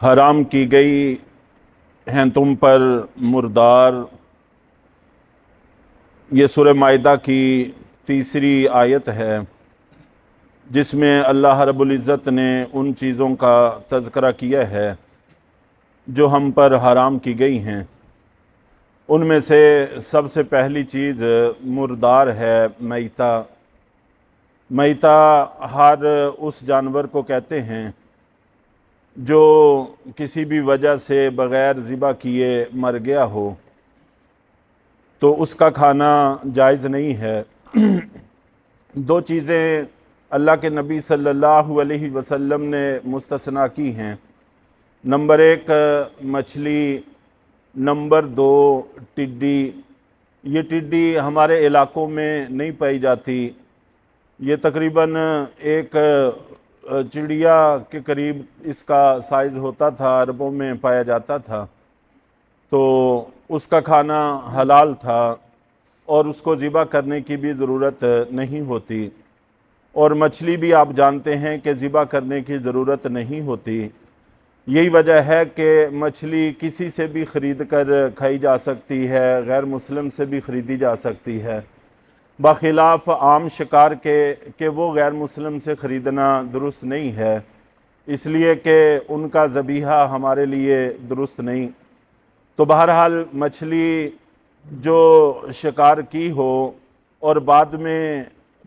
हराम की गई हैं तुम पर मुर्दार। ये सूरह माइदा की तीसरी आयत है जिसमें अल्लाह रब्बुल इज़्ज़त ने उन चीज़ों का तज़किरा किया है जो हम पर हराम की गई हैं। उनमें से सबसे पहली चीज़ मुर्दार है, मैता। मैता हर उस जानवर को कहते हैं जो किसी भी वजह से बग़ैर ज़िबा किए मर गया हो, तो उसका खाना जायज़ नहीं है। दो चीज़ें अल्लाह के नबी सल्लल्लाहु अलैहि वसल्लम ने मुस्तस्ना की हैं। नंबर एक मछली, नंबर दो टिड्डी। ये टिड्डी हमारे इलाकों में नहीं पाई जाती। ये तकरीबन एक चिड़िया के करीब इसका साइज़ होता था, अरबों में पाया जाता था। तो उसका खाना हलाल था और उसको ज़िबा करने की भी ज़रूरत नहीं होती। और मछली भी आप जानते हैं कि ज़िबा करने की ज़रूरत नहीं होती। यही वजह है कि मछली किसी से भी ख़रीद कर खाई जा सकती है, गैर मुस्लिम से भी ख़रीदी जा सकती है, बख़िलाफ़ आम शिकार के वो गैर मुस्लिम से ख़रीदना दुरुस्त नहीं है, इसलिए कि उनका ज़बीहा हमारे लिए दुरुस्त नहीं। तो बहरहाल मछली जो शिकार की हो और बाद में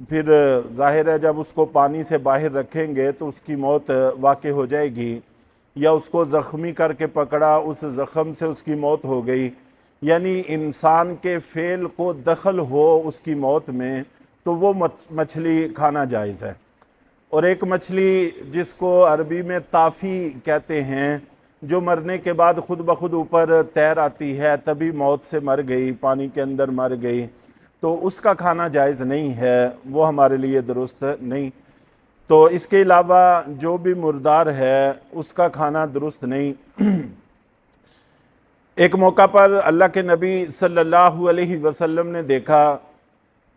फिर ज़ाहिर है जब उसको पानी से बाहर रखेंगे तो उसकी मौत वाक़ई हो जाएगी, या उसको ज़ख्मी करके पकड़ा, उस ज़ख़म से उसकी मौत हो गई, यानी इंसान के फ़ेल को दखल हो उसकी मौत में, तो वो मछली खाना जायज़ है। और एक मछली जिसको अरबी में ताफ़ी कहते हैं, जो मरने के बाद ख़ुद ब खुद ऊपर तैर आती है, तभी मौत से मर गई, पानी के अंदर मर गई, तो उसका खाना जायज़ नहीं है, वो हमारे लिए दुरुस्त नहीं। तो इसके अलावा जो भी मुर्दार है उसका खाना दुरुस्त नहीं। एक मौका पर अल्लाह के नबी सल्लल्लाहु अलैहि वसल्लम ने देखा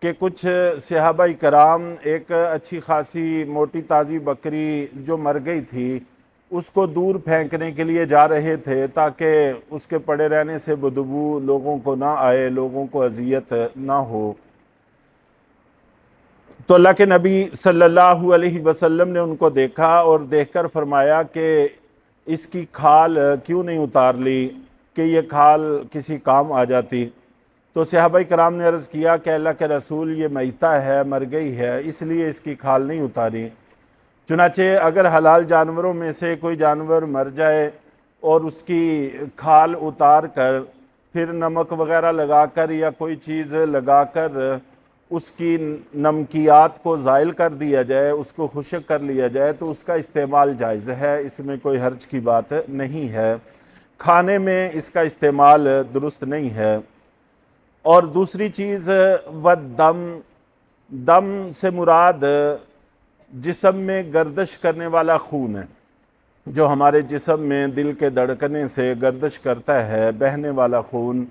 कि कुछ सहाबा कराम एक अच्छी खासी मोटी ताज़ी बकरी जो मर गई थी उसको दूर फेंकने के लिए जा रहे थे ताकि उसके पड़े रहने से बदबू लोगों को ना आए, लोगों को अजियत ना हो। तो अल्लाह के नबी सल्लल्लाहु अलैहि वसल्लम ने उनको देखा और देखकर फरमाया कि इसकी खाल क्यों नहीं उतार ली कि ये खाल किसी काम आ जाती। तो सहाबा कराम ने अर्ज़ किया कि अल्लाह के रसूल, ये मैता है, मर गई है, इसलिए इसकी खाल नहीं उतारी। चुनाचे अगर हलाल जानवरों में से कोई जानवर मर जाए और उसकी खाल उतार कर फिर नमक वग़ैरह लगाकर या कोई चीज़ लगाकर उसकी नमकियात को ज़ाइल कर दिया जाए, उसको खुश्क कर लिया जाए, तो उसका इस्तेमाल जायज़ है, इसमें कोई हर्ज की बात नहीं है। खाने में इसका इस्तेमाल दुरुस्त नहीं है। और दूसरी चीज़ व दम से मुराद जिस्म में गर्दिश करने वाला खून है, जो हमारे जिस्म में दिल के धड़कने से गर्दिश करता है, बहने वाला खून,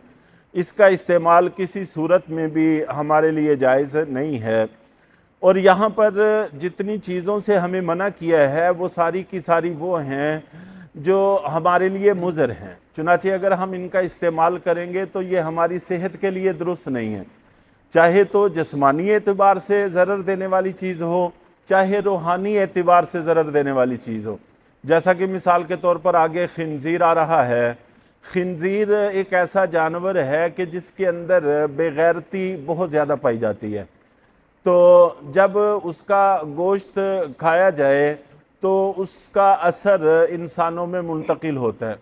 इसका इस्तेमाल किसी सूरत में भी हमारे लिए जायज़ नहीं है। और यहाँ पर जितनी चीज़ों से हमें मना किया है वो सारी की सारी वो हैं जो हमारे लिए मुज़र हैं। चुनाचे अगर हम इनका इस्तेमाल करेंगे तो ये हमारी सेहत के लिए दुरुस्त नहीं है, चाहे तो जिस्मानी एतबार से ज़रर देने वाली चीज़ हो, चाहे रूहानी एतबार से ज़रर देने वाली चीज़ हो। जैसा कि मिसाल के तौर पर आगे खिंजीर आ रहा है। खिंजीर एक ऐसा जानवर है कि जिसके अंदर बेगैरती बहुत ज़्यादा पाई जाती है, तो जब उसका गोश्त खाया जाए तो उसका असर इंसानों में मुंतकिल होता है।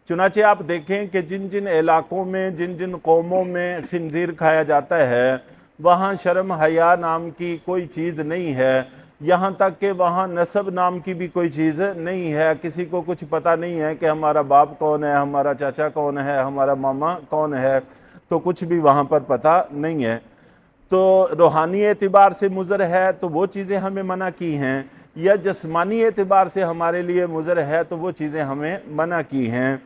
चुनाचे आप देखें कि जिन जिन इलाक़ों में, जिन जिन कौमों में खिंजीर खाया जाता है, वहाँ शर्म हया नाम की कोई चीज़ नहीं है। यहाँ तक कि वहाँ नस्ब नाम की भी कोई चीज़ नहीं है। किसी को कुछ पता नहीं है कि हमारा बाप कौन है, हमारा चाचा कौन है, हमारा मामा कौन है, तो कुछ भी वहाँ पर पता नहीं है। तो रूहानी एतबार से मुज़र है तो वो चीज़ें हमें मना की हैं, या जिस्मानी एतबार से हमारे लिए मुज़र है तो वो चीज़ें हमें मना की हैं।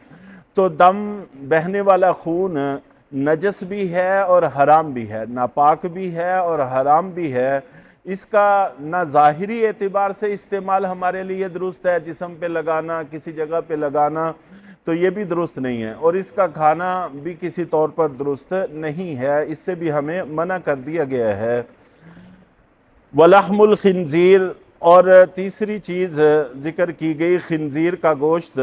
तो दम, बहने वाला खून नजस भी है और हराम भी है, नापाक भी है और हराम भी है। इसका ना ज़ाहिरी एतबार से इस्तेमाल हमारे लिए दुरुस्त है, जिस्म पे लगाना, किसी जगह पे लगाना, तो ये भी दुरुस्त नहीं है, और इसका खाना भी किसी तौर पर दुरुस्त नहीं है, इससे भी हमें मना कर दिया गया है। वलहमुल खिंजीर, और तीसरी चीज़ ज़िक्र की गई खिंजीर का गोश्त।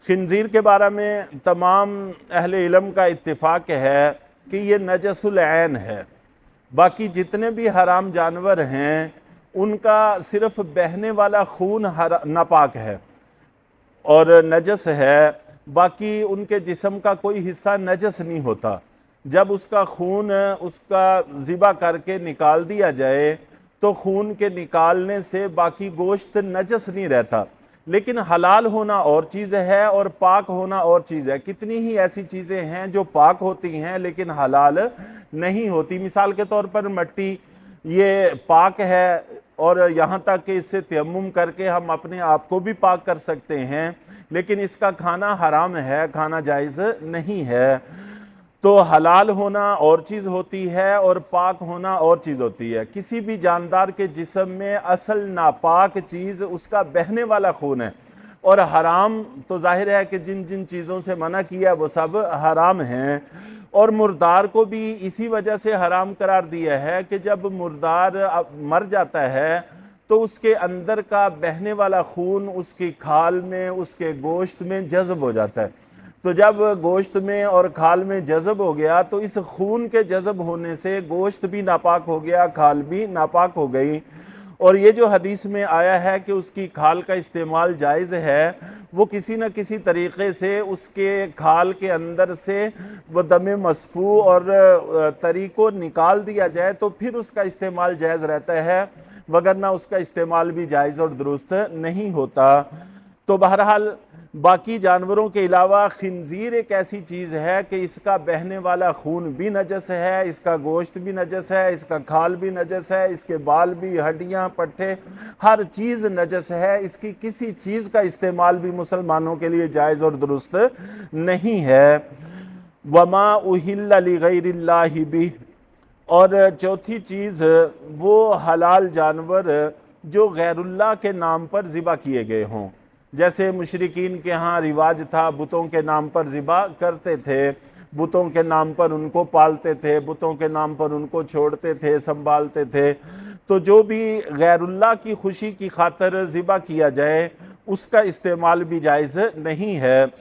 खिंजीर के बारे में तमाम अहले इल्म का इत्तिफाक है कि ये नजसुल ऐन है। बाकी जितने भी हराम जानवर हैं उनका सिर्फ बहने वाला खून नापाक है और नजस है, बाकी उनके जिस्म का कोई हिस्सा नजस नहीं होता। जब उसका खून उसका ज़िबा करके निकाल दिया जाए तो खून के निकालने से बाकी गोश्त नजस नहीं रहता। लेकिन हलाल होना और चीज़ है और पाक होना और चीज़ है। कितनी ही ऐसी चीज़ें हैं जो पाक होती हैं लेकिन हलाल नहीं होती। मिसाल के तौर पर मट्टी, ये पाक है और यहाँ तक कि इससे तयम्मुम करके हम अपने आप को भी पाक कर सकते हैं, लेकिन इसका खाना हराम है, खाना जायज़ नहीं है। तो हलाल होना और चीज़ होती है और पाक होना और चीज़ होती है। किसी भी जानदार के जिस्म में असल नापाक चीज़ उसका बहने वाला खून है, और हराम तो जाहिर है कि जिन जिन चीज़ों से मना किया वो सब हराम हैं। और मुर्दार को भी इसी वजह से हराम करार दिया है कि जब मुर्दार मर जाता है तो उसके अंदर का बहने वाला खून उसकी खाल में, उसके गोश्त में जज़ब हो जाता है। तो जब गोश्त में और खाल में जज़ब हो गया तो इस खून के जज़ब होने से गोश्त भी नापाक हो गया, खाल भी नापाक हो गई। और ये जो हदीस में आया है कि उसकी खाल का इस्तेमाल जायज़ है, वो किसी न किसी तरीक़े से उसके खाल के अंदर से वो दमे मसफू और तरीक़ों निकाल दिया जाए तो फिर उसका इस्तेमाल जायज़ रहता है, वगरना उसका इस्तेमाल भी जायज़ और दुरुस्त नहीं होता। तो बहरहाल बाकी जानवरों के अलावा खिंजीर एक ऐसी चीज़ है कि इसका बहने वाला खून भी नजस है, इसका गोश्त भी नजस है, इसका खाल भी नजस है, इसके बाल भी, हड्डियाँ, पट्टे, हर चीज़ नजस है। इसकी किसी चीज़ का इस्तेमाल भी मुसलमानों के लिए जायज़ और दुरुस्त नहीं है। वमा उहिल्ला लिगैरिल्लाहि बिह, और चौथी चीज़ वो हलाल जानवर जो गैरुल्लाह के नाम पर ज़िबा किए गए हों। जैसे मुशरिकीन के यहाँ रिवाज था, बुतों के नाम पर ज़िबा करते थे, बुतों के नाम पर उनको पालते थे, बुतों के नाम पर उनको छोड़ते थे, संभालते थे। तो जो भी गैरुल्लाह की खुशी की खातर ज़िबा किया जाए उसका इस्तेमाल भी जायज़ नहीं है।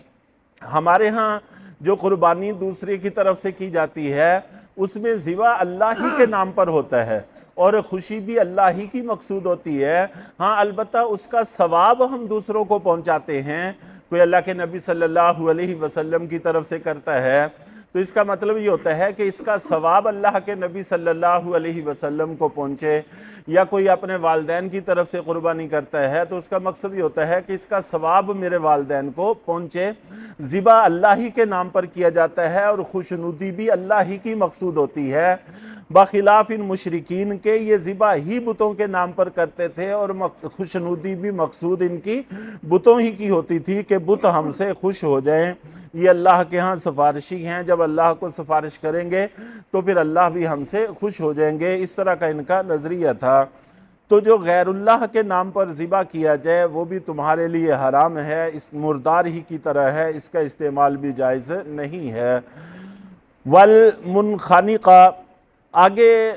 हमारे यहाँ जो कुर्बानी दूसरे की तरफ से की जाती है उसमें ज़िबा अल्लाह ही के नाम पर होता है और ख़ुशी भी अल्लाह ही की मकसूद होती है। हाँ, अलबत्ता उसका सवाब हम दूसरों को पहुँचाते हैं, कोई अल्लाह के नबी सल्लल्लाहु अलैहि वसल्लम की तरफ से करता है तो इसका मतलब ये होता है कि इसका सवाब अल्लाह के नबी सल्लल्लाहु अलैहि वसल्लम को पहुँचे, या कोई अपने वालदैन की तरफ से कुर्बानी करता है तो उसका मकसद ये होता है कि इसका सवाब मेरे वालदैन को पहुँचे। ज़िबा अल्लाह ही के नाम पर किया जाता है और खुशनुदी भी अल्लाह ही की मकसूद होती है। बखिलाफ इन मुशरिकीन के ये ज़िबा ही बुतों के नाम पर करते थे और खुशनुदी भी मकसूद इनकी बुतों ही की होती थी कि बुत हमसे खुश हो जाएं, ये अल्लाह के यहाँ सिफारिशी हैं, जब अल्लाह को सिफारिश करेंगे तो फिर अल्लाह भी हमसे खुश हो जाएंगे। इस तरह का इनका नज़रिया था। तो जो गैरुल्लाह के नाम पर ज़िबा किया जाए वो भी तुम्हारे लिए हराम है, इस मुर्दार ही की तरह है, इसका इस्तेमाल भी जायज़ नहीं है। वल मुनखानिका, आगे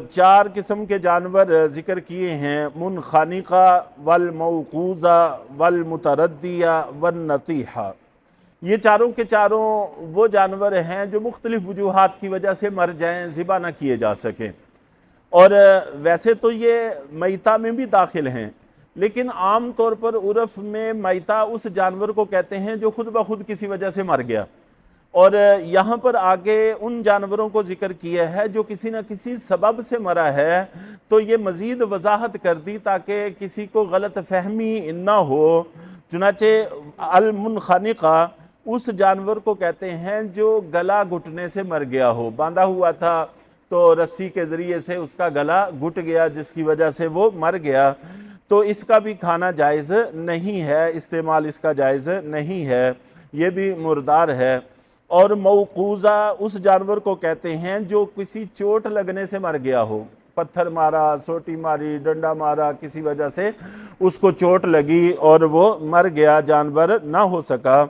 4 किस्म के जानवर ज़िक्र किए हैं, मुनखानिका वल मौकूज़ा वल मुतरद्दिया वन नतीहा। ये चारों के चारों वो जानवर हैं जो मुख्तलिफ़ वजूहात की वजह से मर जाएं, ज़िबा ना किए जा सकें। और वैसे तो ये मैता में भी दाखिल हैं, लेकिन आम तौर पर उर्फ़ में मैता उस जानवर को कहते हैं जो खुद ब खुद किसी वजह से मर गया। और यहाँ पर आगे उन जानवरों को जिक्र किया है जो किसी न किसी सबब से मरा है, तो ये मज़ीद वजाहत कर दी ताकि किसी को गलत फहमी ना हो। चुनाचे अल-मुनखनिका उस जानवर को कहते हैं जो गला घुटने से मर गया हो, बांधा हुआ था तो रस्सी के ज़रिए से उसका गला घुट गया जिसकी वजह से वो मर गया, तो इसका भी खाना जायज़ नहीं है, इस्तेमाल इसका जायज़ नहीं है, ये भी मुर्दार है। और मौकूज़ा उस जानवर को कहते हैं जो किसी चोट लगने से मर गया हो, पत्थर मारा, सोटी मारी, डंडा मारा, किसी वजह से उसको चोट लगी और वो मर गया, जानवर ना हो सका,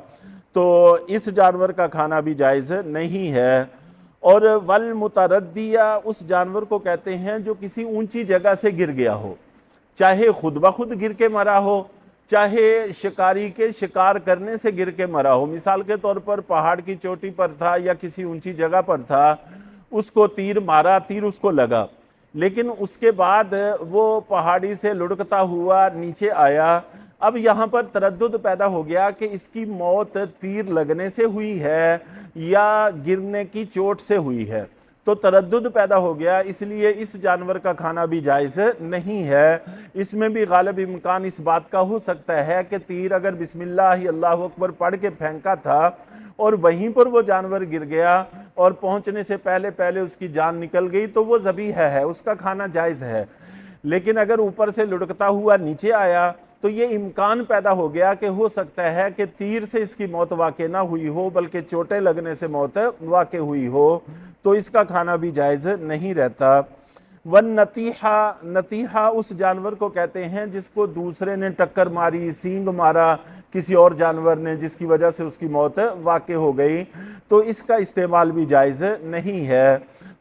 तो इस जानवर का खाना भी जायज़ नहीं है। और वल मुतरद्दिया उस जानवर को कहते हैं जो किसी ऊंची जगह से गिर गया हो, चाहे खुद ब खुद गिर के मरा हो, चाहे शिकारी के शिकार करने से गिर के मरा हो। मिसाल के तौर पर पहाड़ की चोटी पर था या किसी ऊंची जगह पर था, उसको तीर मारा, तीर उसको लगा, लेकिन उसके बाद वो पहाड़ी से लुढ़कता हुआ नीचे आया। अब यहाँ पर तरद्दुद पैदा हो गया कि इसकी मौत तीर लगने से हुई है या गिरने की चोट से हुई है, तो तरद्दुद पैदा हो गया, इसलिए इस जानवर का खाना भी जायज़ नहीं है। इसमें भी गालिब इम्कान इस बात का हो सकता है कि तीर अगर बिस्मिल्लाह अल्लाहु अकबर पढ़ के फेंका था और वहीं पर वो जानवर गिर गया और पहुंचने से पहले पहले उसकी जान निकल गई, तो वो ज़बीह है, उसका खाना जायज़ है। लेकिन अगर ऊपर से लुढ़कता हुआ नीचे आया तो ये इम्कान पैदा हो गया कि हो सकता है कि तीर से इसकी मौत वाक़ई ना हुई हो बल्कि चोटें लगने से मौत वाक़ई हुई हो, तो इसका खाना भी जायज़ नहीं रहता। वन नतीहा, नतीहा उस जानवर को कहते हैं जिसको दूसरे ने टक्कर मारी, सींग मारा किसी और जानवर ने, जिसकी वजह से उसकी मौत वाक़ई हो गई, तो इसका इस्तेमाल भी जायज़ नहीं है।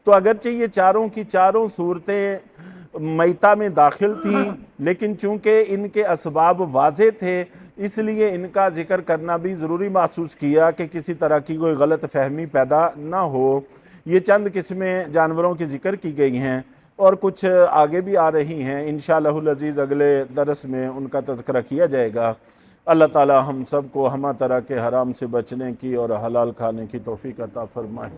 तो अगरचे ये चारों की चारों सूरतें मैता में दाखिल थी, लेकिन चूंकि इनके असबाब वाज़े थे इसलिए इनका जिक्र करना भी ज़रूरी महसूस किया कि किसी तरह की कोई गलत फहमी पैदा ना हो। ये चंद किस्में जानवरों की जिक्र की गई हैं और कुछ आगे भी आ रही हैं, इंशाअल्लाहुल अज़ीज़ अगले दरस में उनका तज़किरा किया जाएगा। अल्लाह ताला हम सब को हमा तरह के हराम से बचने की और हलाल खाने की तौफ़ीक़ अता फ़रमाए।